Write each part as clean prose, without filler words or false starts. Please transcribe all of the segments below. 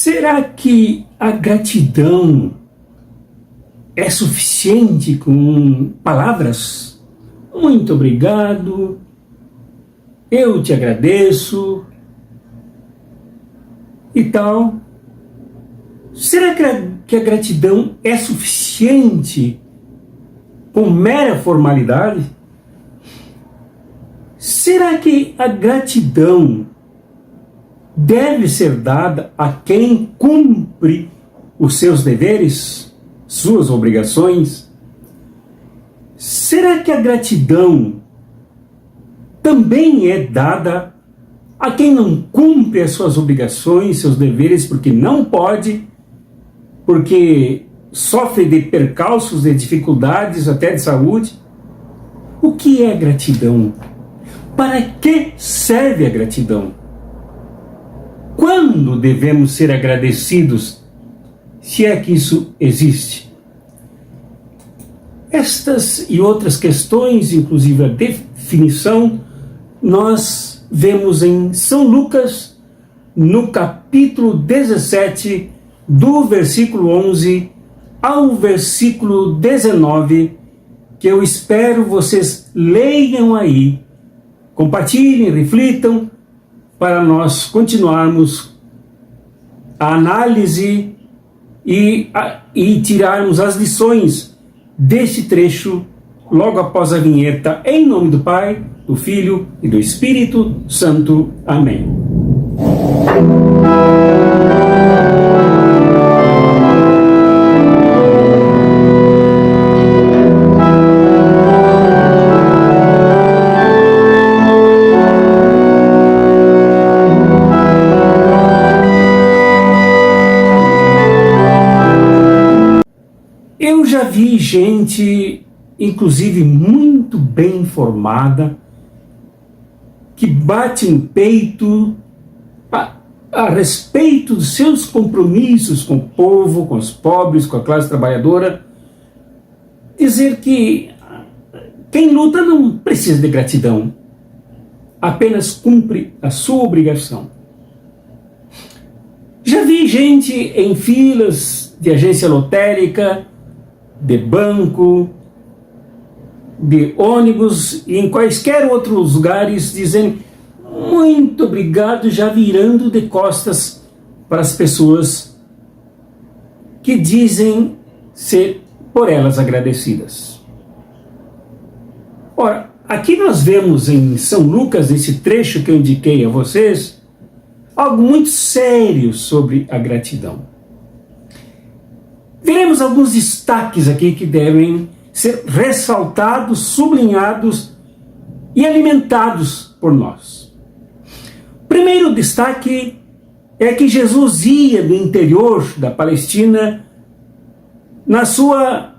Será que a gratidão é suficiente com palavras? Muito obrigado, eu te agradeço e tal. Será que a gratidão é suficiente com mera formalidade? Será que a gratidão deve ser dada a quem cumpre os seus deveres, suas obrigações? Será que a gratidão também é dada a quem não cumpre as suas obrigações, seus deveres, porque não pode, porque sofre de percalços, de dificuldades até de saúde? O que é gratidão? Para que serve a gratidão? Quando devemos ser agradecidos, se é que isso existe? Estas e outras questões, inclusive a definição, nós vemos em São Lucas, no capítulo 17, do versículo 11 ao versículo 19, que eu espero vocês leiam aí, compartilhem, reflitam, para nós continuarmos a análise e tirarmos as lições deste trecho logo após a vinheta, em nome do Pai, do Filho e do Espírito Santo. Amém. Eu já vi gente, inclusive muito bem informada, que bate no peito a respeito dos seus compromissos com o povo, com os pobres, com a classe trabalhadora, dizer que quem luta não precisa de gratidão, apenas cumpre a sua obrigação. Já vi gente em filas de agência lotérica, de banco, de ônibus e em quaisquer outros lugares, dizendo muito obrigado, já virando de costas para as pessoas que dizem ser por elas agradecidas. Ora, aqui nós vemos em São Lucas, nesse trecho que eu indiquei a vocês, algo muito sério sobre a gratidão. Veremos alguns destaques aqui que devem ser ressaltados, sublinhados e alimentados por nós. O primeiro destaque é que Jesus ia do interior da Palestina na sua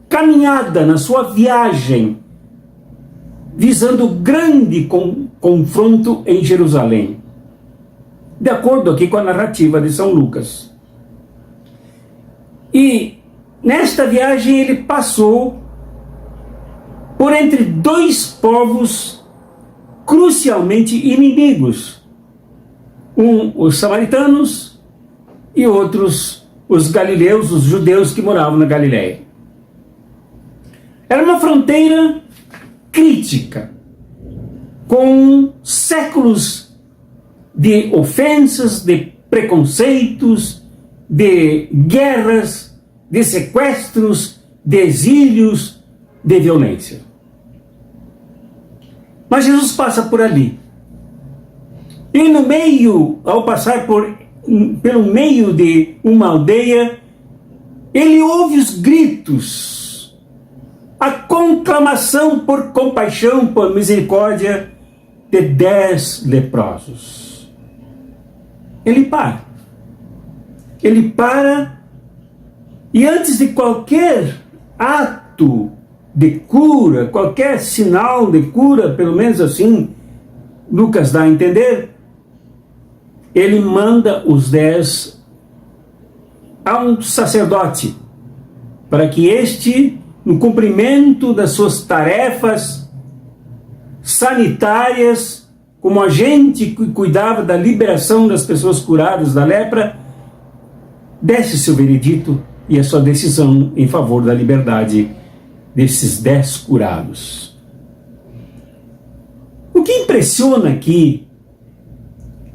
caminhada, na sua viagem, visando o grande confronto em Jerusalém, de acordo aqui com a narrativa de São Lucas. E nesta viagem ele passou por entre dois povos crucialmente inimigos. Os samaritanos e outros, os galileus, os judeus que moravam na Galileia. Era uma fronteira crítica, com séculos de ofensas, de preconceitos, de guerras, de sequestros, de exílios, de violência. Mas Jesus passa por ali. E no meio, ao passar pelo meio de uma aldeia, ele ouve os gritos, a conclamação por compaixão, por misericórdia de 10 leprosos. Ele para. Ele para e antes de qualquer ato de cura, qualquer sinal de cura, pelo menos assim Lucas dá a entender, ele manda os 10 a um sacerdote, para que este, no cumprimento das suas tarefas sanitárias, como agente que cuidava da liberação das pessoas curadas da lepra, desse seu veredito e a sua decisão em favor da liberdade desses 10 curados. O que impressiona aqui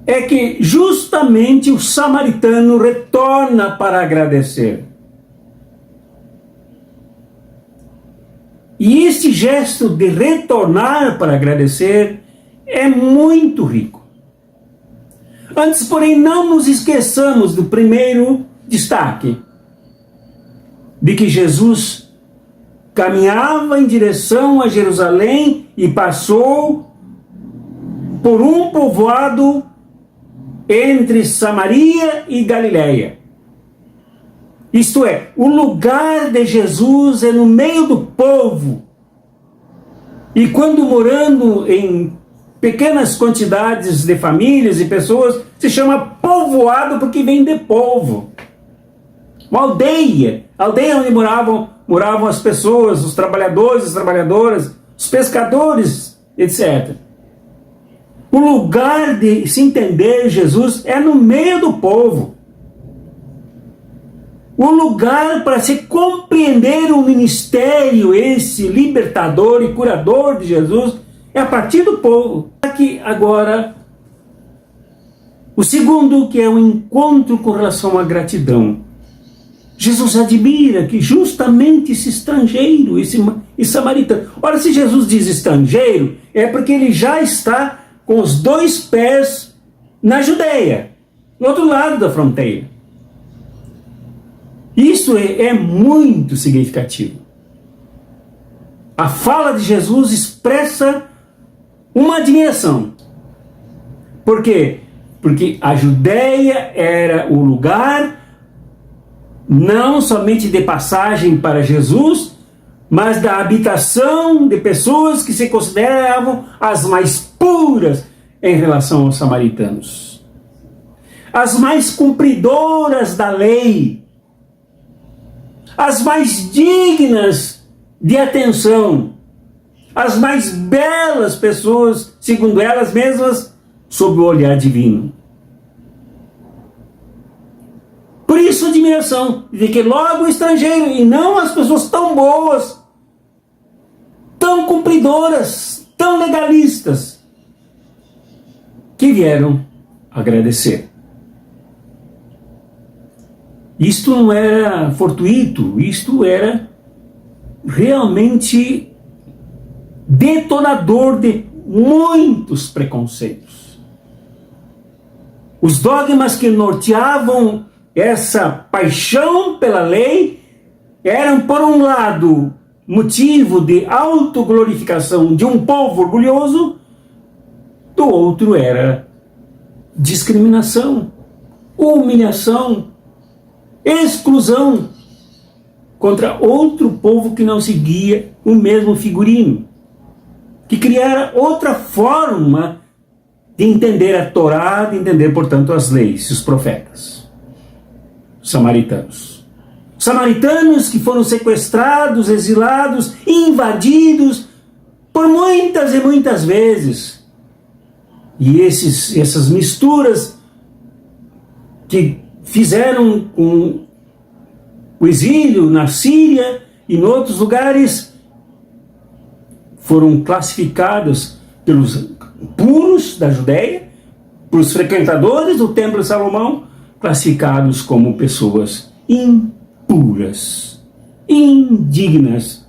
é que justamente o samaritano retorna para agradecer. E este gesto de retornar para agradecer é muito rico. Antes, porém, não nos esqueçamos do primeiro destaque, de que Jesus caminhava em direção a Jerusalém e passou por um povoado entre Samaria e Galiléia. Isto é, o lugar de Jesus é no meio do povo. E quando morando em pequenas quantidades de famílias e pessoas, se chama povoado porque vem de povo. Uma aldeia onde moravam as pessoas, os trabalhadores, as trabalhadoras, os pescadores, etc. O lugar de se entender Jesus é no meio do povo. O lugar para se compreender o ministério, esse libertador e curador de Jesus, é a partir do povo. Aqui agora, o segundo, que é o encontro com relação à gratidão. Jesus admira que justamente esse estrangeiro, esse samaritano. Ora, se Jesus diz estrangeiro, é porque ele já está com os 2 pés na Judeia, no outro lado da fronteira. Isso é muito significativo. A fala de Jesus expressa uma admiração. Por quê? Porque a Judeia era o lugar não somente de passagem para Jesus, mas da habitação de pessoas que se consideravam as mais puras em relação aos samaritanos. As mais cumpridoras da lei, as mais dignas de atenção, as mais belas pessoas, segundo elas mesmas, sob o olhar divino. Por isso a admiração de que logo o estrangeiro, e não as pessoas tão boas, tão cumpridoras, tão legalistas, que vieram agradecer. Isto não era fortuito, isto era realmente detonador de muitos preconceitos. Os dogmas que norteavam essa paixão pela lei eram, por um lado, motivo de autoglorificação de um povo orgulhoso, do outro era discriminação, humilhação, exclusão contra outro povo que não seguia o mesmo figurino, que criara outra forma de entender a Torá, de entender, portanto, as leis e os profetas. Samaritanos. Samaritanos que foram sequestrados, exilados, invadidos por muitas e muitas vezes. E essas misturas que fizeram com o exílio na Síria e em outros lugares foram classificados pelos puros da Judéia, pelos frequentadores do Templo de Salomão, classificados como pessoas impuras, indignas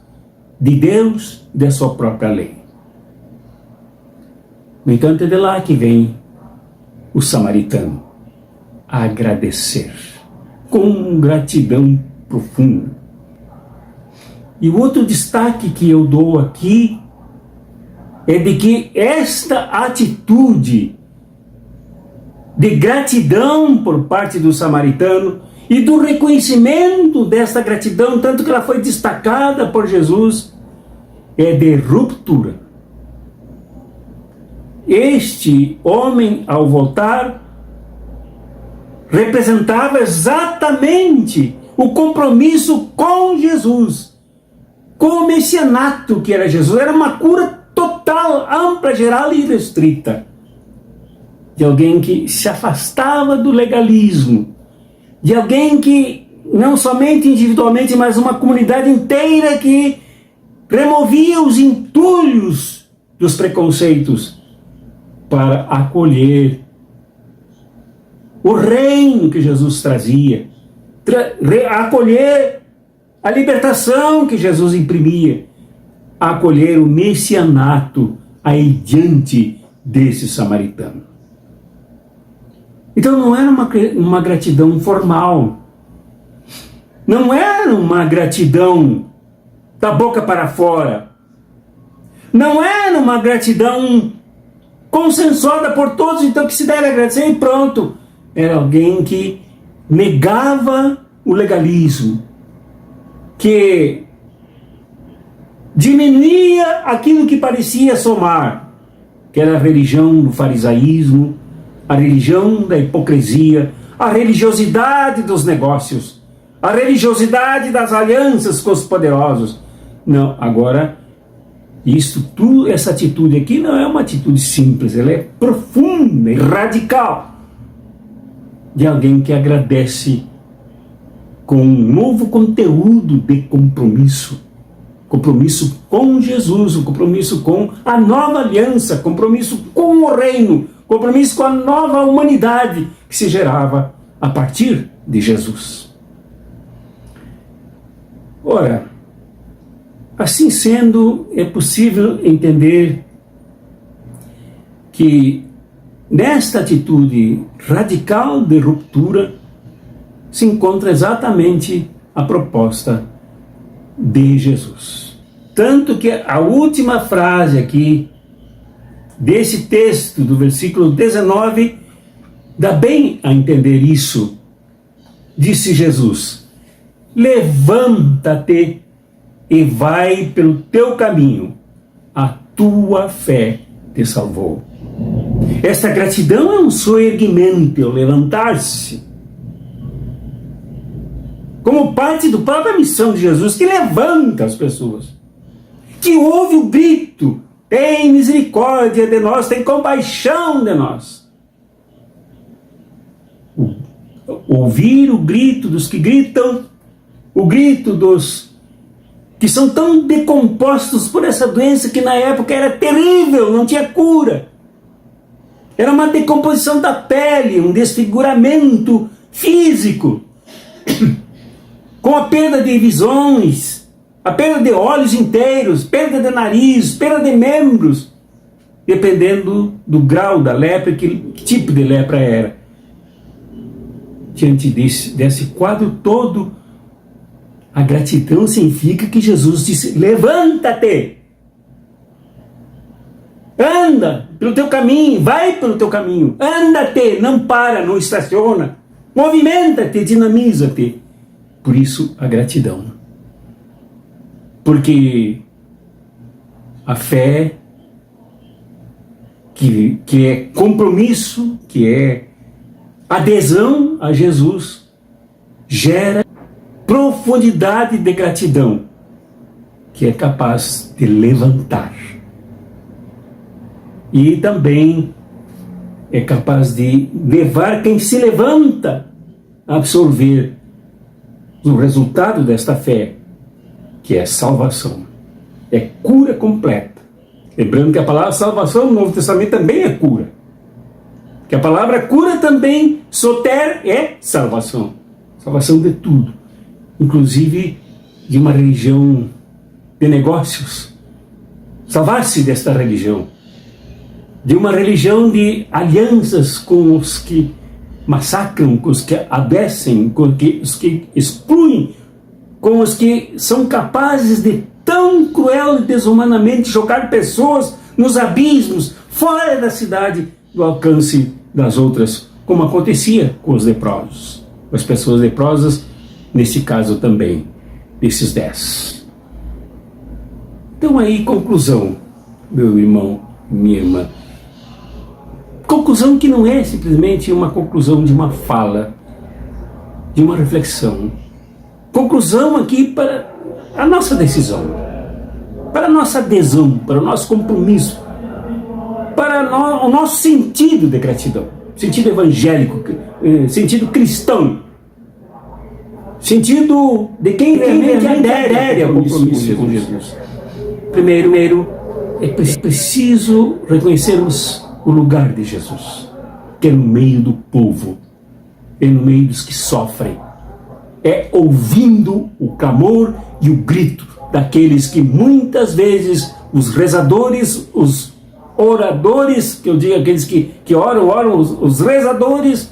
de Deus e da sua própria lei. No entanto, é de lá que vem o samaritano a agradecer com gratidão profunda. E o outro destaque que eu dou aqui é de que esta atitude de gratidão por parte do samaritano e do reconhecimento desta gratidão, tanto que ela foi destacada por Jesus, é de ruptura. Este homem, ao voltar, representava exatamente o compromisso com Jesus, com o messianato que era Jesus. Era uma cura total, ampla, geral e restrita, de alguém que se afastava do legalismo, de alguém que não somente individualmente, mas uma comunidade inteira que removia os entulhos dos preconceitos para acolher o reino que Jesus trazia, acolher a libertação que Jesus imprimia, acolher o messianato aí diante desse samaritano. Então não era uma gratidão formal, não era uma gratidão da boca para fora, não era uma gratidão consensuada por todos, então que se deve agradecer e pronto. Era alguém que negava o legalismo, que diminuía aquilo que parecia somar, que era a religião do farisaísmo, a religião da hipocrisia, a religiosidade dos negócios, a religiosidade das alianças com os poderosos. Não, agora, essa atitude aqui não é uma atitude simples, ela é profunda e radical, de alguém que agradece com um novo conteúdo de compromisso. Compromisso com Jesus, um compromisso com a nova aliança, compromisso com o reino, compromisso com a nova humanidade que se gerava a partir de Jesus. Ora, assim sendo, é possível entender que nesta atitude radical de ruptura se encontra exatamente a proposta de Jesus. Tanto que a última frase aqui desse texto, do versículo 19, dá bem a entender isso. Disse Jesus: levanta-te e vai pelo teu caminho, a tua fé te salvou. Esta gratidão é um soerguimento, é o levantar-se, como parte da própria missão de Jesus, que levanta as pessoas, que ouve o grito: tem misericórdia de nós, tem compaixão de nós. Ouvir o grito dos que gritam, o grito dos que são tão decompostos por essa doença que na época era terrível, não tinha cura. Era uma decomposição da pele, um desfiguramento físico, com a perda de visões, a perda de olhos inteiros, perda de nariz, perda de membros, dependendo do grau da lepra, que tipo de lepra era. Diante desse quadro todo, a gratidão significa que Jesus disse: levanta-te, anda pelo teu caminho, vai pelo teu caminho, anda-te, não para, não estaciona, movimenta-te, dinamiza-te. Por isso a gratidão, porque a fé, que é compromisso, que é adesão a Jesus, gera profundidade de gratidão, que é capaz de levantar. E também é capaz de levar quem se levanta a absorver o resultado desta fé, que é salvação, é cura completa. Lembrando que a palavra salvação no Novo Testamento também é cura, que a palavra cura também, soter, é salvação, salvação de tudo, inclusive de uma religião de negócios, salvar-se desta religião, de uma religião de alianças com os que massacram, com os que adoecem, com os que excluem, com os que são capazes de tão cruel e desumanamente jogar pessoas nos abismos, fora da cidade, do alcance das outras, como acontecia com os leprosos, com as pessoas leprosas, nesse caso também, desses 10. Então aí, conclusão, meu irmão, minha irmã. Conclusão que não é simplesmente uma conclusão de uma fala, de uma reflexão. Conclusão aqui para a nossa decisão, para a nossa adesão, para o nosso compromisso, para o nosso sentido de gratidão, sentido evangélico, sentido cristão. Sentido de quem realmente adere ao compromisso com Jesus. Primeiro, é preciso reconhecermos o lugar de Jesus, que é no meio do povo, é no meio dos que sofrem, é ouvindo o clamor e o grito daqueles que muitas vezes os rezadores, os oradores, que eu digo aqueles que oram, os rezadores,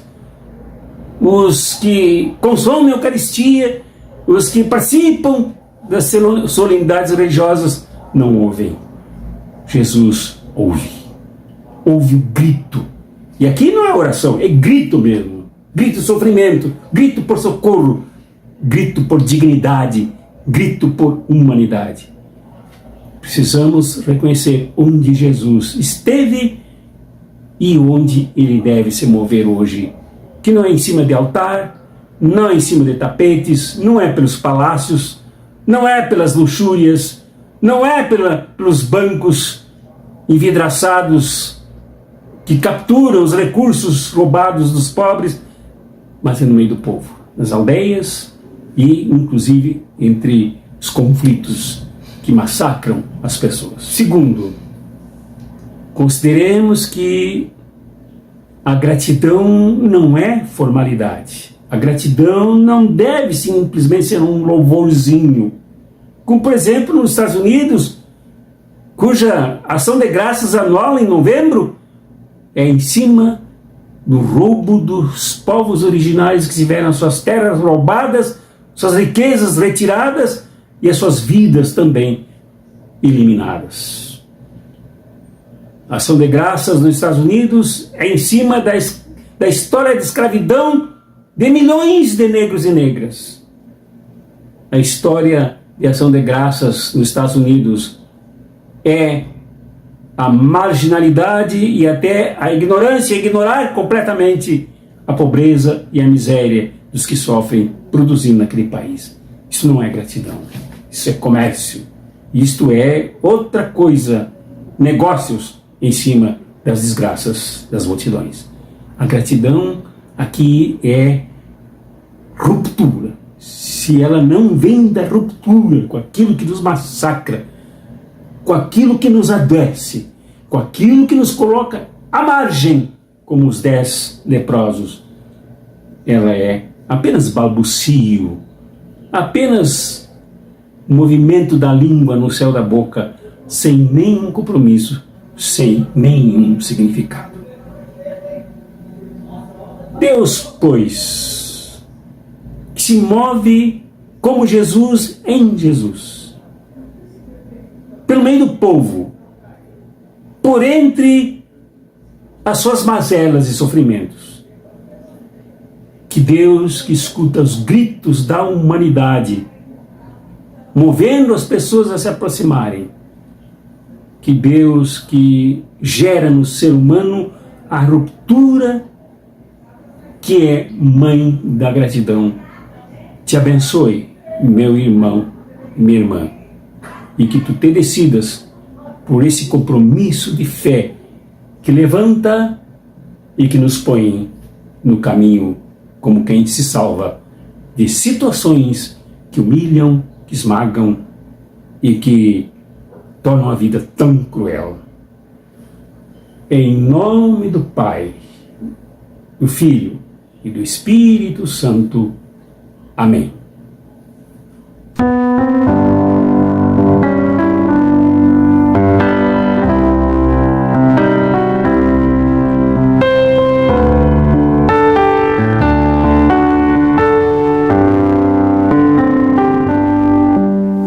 os que consomem a Eucaristia, os que participam das solenidades religiosas, não ouvem. Jesus ouve o grito. E aqui não é oração, é grito mesmo. Grito de sofrimento, grito por socorro, grito por dignidade, grito por humanidade. Precisamos reconhecer onde Jesus esteve e onde ele deve se mover hoje. Que não é em cima de altar, não é em cima de tapetes, não é pelos palácios, não é pelas luxúrias, não é pelos bancos envidraçados que capturam os recursos roubados dos pobres, mas é no meio do povo, nas aldeias e, inclusive, entre os conflitos que massacram as pessoas. Segundo, consideremos que a gratidão não é formalidade. A gratidão não deve simplesmente ser um louvorzinho. Como, por exemplo, nos Estados Unidos, cuja ação de graças anual em novembro é em cima do roubo dos povos originários que tiveram suas terras roubadas, suas riquezas retiradas e as suas vidas também eliminadas. A ação de graças nos Estados Unidos é em cima da história de escravidão de milhões de negros e negras. A história de ação de graças nos Estados Unidos é a marginalidade e até a ignorância, ignorar completamente a pobreza e a miséria dos que sofrem produzindo naquele país. Isso não é gratidão, isso é comércio. Isto é outra coisa, negócios em cima das desgraças das multidões. A gratidão aqui é ruptura. Se ela não vem da ruptura com aquilo que nos massacra, com aquilo que nos adoece, com aquilo que nos coloca à margem, como os 10 leprosos, ela é apenas balbucio, apenas movimento da língua no céu da boca, sem nenhum compromisso, sem nenhum significado. Deus, pois, que se move como Jesus em Jesus, pelo meio do povo, por entre as suas mazelas e sofrimentos. Que Deus que escuta os gritos da humanidade, movendo as pessoas a se aproximarem. Que Deus que gera no ser humano a ruptura que é mãe da gratidão, te abençoe, meu irmão, minha irmã, e que tu te decidas por esse compromisso de fé que levanta e que nos põe no caminho como quem se salva de situações que humilham, que esmagam e que tornam a vida tão cruel. Em nome do Pai, do Filho e do Espírito Santo. Amém.